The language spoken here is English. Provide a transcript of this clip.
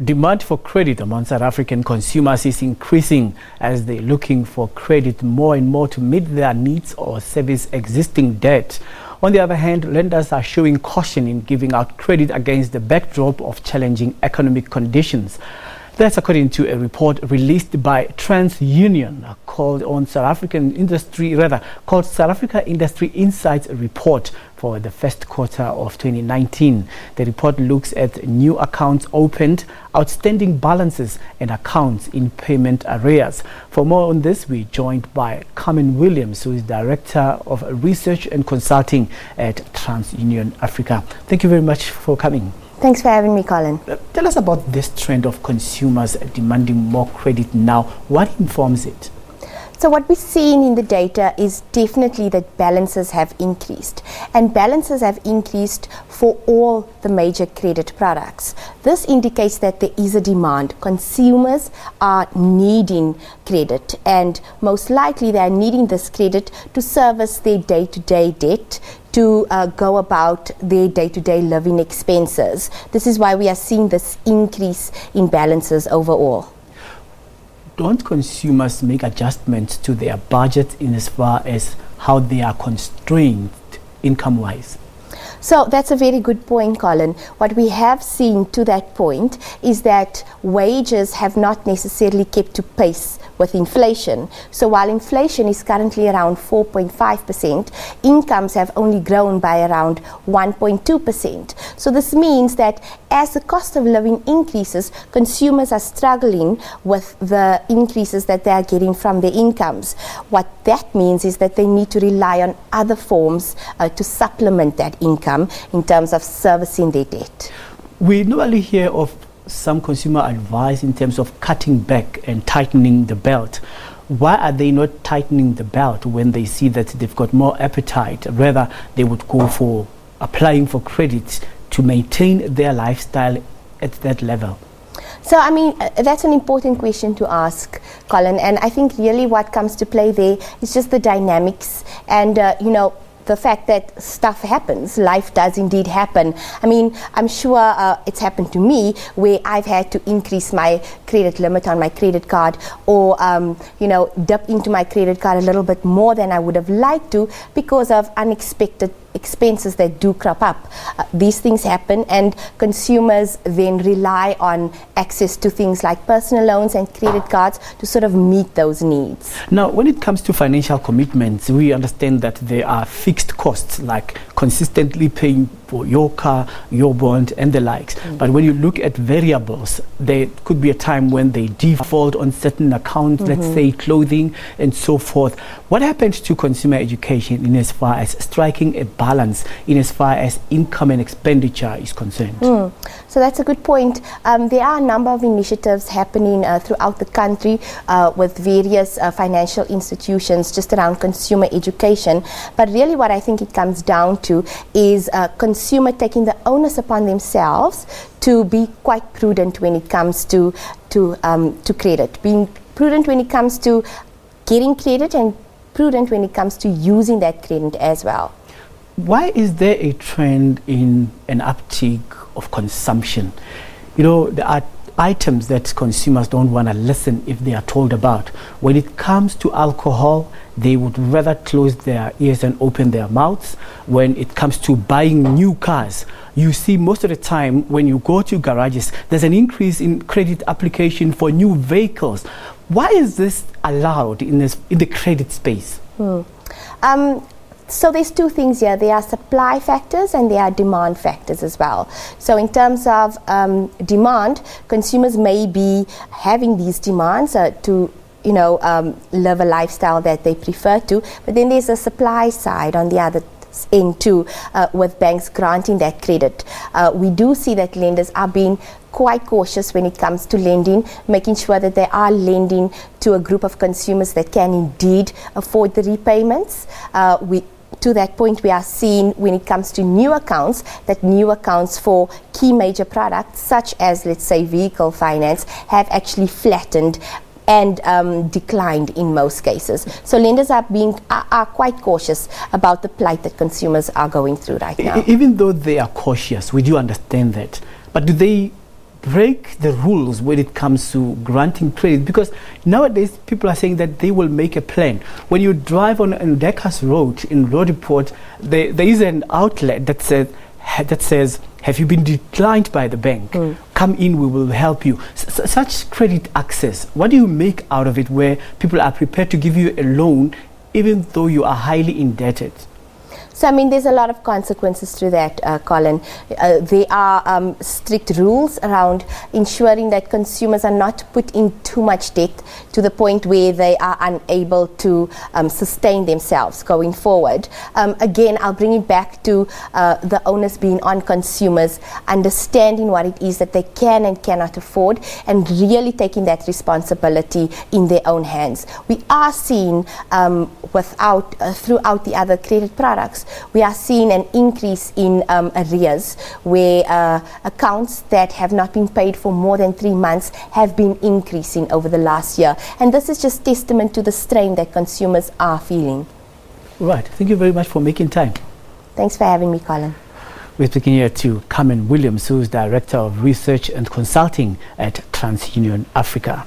Demand for credit among South African consumers is increasing as they're looking for credit more and more to meet their needs or service existing debt. On the other hand, lenders are showing caution in giving out credit against the backdrop of challenging economic conditions. That's according to a report released by TransUnion called South Africa Industry Insights Report for the first quarter of 2019. The report looks at new accounts opened, outstanding balances and accounts in payment arrears. For more on this, we're joined by Carmen Williams, who is Director of Research and Consulting at TransUnion Africa. Thank you very much for coming. Thanks for having me, Colin. Tell us about this trend of consumers demanding more credit now. What informs it? So what we're seeing in the data is definitely that balances have increased, and balances have increased for all the major credit products. This indicates that there is a demand. Consumers are needing credit, and most likely they are needing this credit to service their day-to-day debt, to go about their day-to-day living expenses. This is why we are seeing this increase in balances overall. Don't consumers make adjustments to their budget in as far as how they are constrained income-wise? So that's a very good point, Colin. What we have seen to that point is that wages have not necessarily kept to pace with inflation. So while inflation is currently around 4.5%, incomes have only grown by around 1.2%. So this means that as the cost of living increases, consumers are struggling with the increases that they are getting from their incomes. What that means is that they need to rely on other forms to supplement that income in terms of servicing their debt. We normally hear of some consumer advice in terms of cutting back and tightening the belt. Why are they not tightening the belt when they see that they've got more appetite? Rather, they would go for applying for credit to maintain their lifestyle at that level. So, I mean, that's an important question to ask, Colin, and I think really what comes to play there is just the dynamics and, the fact that stuff happens. Life does indeed happen. I mean, I'm sure it's happened to me where I've had to increase my credit limit on my credit card or, dip into my credit card a little bit more than I would have liked to because of unexpected expenses that do crop up. These things happen, and consumers then rely on access to things like personal loans and credit cards to sort of meet those needs. Now, when it comes to financial commitments, we understand that there are fixed costs like consistently paying for your car, your bond and the likes. But when you look at variables, there could be a time when they default on certain accounts, let's say clothing and so forth. What happens to consumer education in as far as striking a balance in as far as income and expenditure is concerned? So that's a good point. There are a number of initiatives happening throughout the country with various financial institutions just around consumer education. But really what I think it comes down to is consumer taking the onus upon themselves to be quite prudent when it comes to credit. Being prudent when it comes to getting credit and prudent when it comes to using that credit as well. Why is there a trend in an uptick of consumption? There are items that consumers don't want to listen if they are told about. When it comes to alcohol, they would rather close their ears and open their mouths. When it comes to buying new cars, you see most of the time when you go to garages, there's an increase in credit application for new vehicles. Why is this allowed in the credit space? So there's two things here. There are supply factors and there are demand factors as well. So in terms of demand, consumers may be having these demands to live a lifestyle that they prefer to, but then there's a supply side on the other end too, with banks granting that credit. We do see that lenders are being quite cautious when it comes to lending, making sure that they are lending to a group of consumers that can indeed afford the repayments. To that point, we are seeing when it comes to new accounts, that new accounts for key major products such as, let's say, vehicle finance have actually flattened and declined in most cases. So lenders are quite cautious about the plight that consumers are going through right now. Even though they are cautious, we do understand that. But do they break the rules when it comes to granting credit? Because nowadays people are saying that they will make a plan. When you drive on Dekas Road in Road Report, there is an outlet that says, have you been declined by the bank? Come in, we will help you. Such credit access, what do you make out of it, where people are prepared to give you a loan even though you are highly indebted? So, I mean, there's a lot of consequences to that, Colin. There are strict rules around ensuring that consumers are not put in too much debt to the point where they are unable to sustain themselves going forward. Again, I'll bring it back to the onus being on consumers, understanding what it is that they can and cannot afford, and really taking that responsibility in their own hands. We are seeing throughout the other credit products, we are seeing an increase in arrears, where accounts that have not been paid for more than 3 months have been increasing over the last year. And this is just testament to the strain that consumers are feeling. Right. Thank you very much for making time. Thanks for having me, Colin. We're speaking here to Carmen Williams, who is Director of Research and Consulting at TransUnion Africa.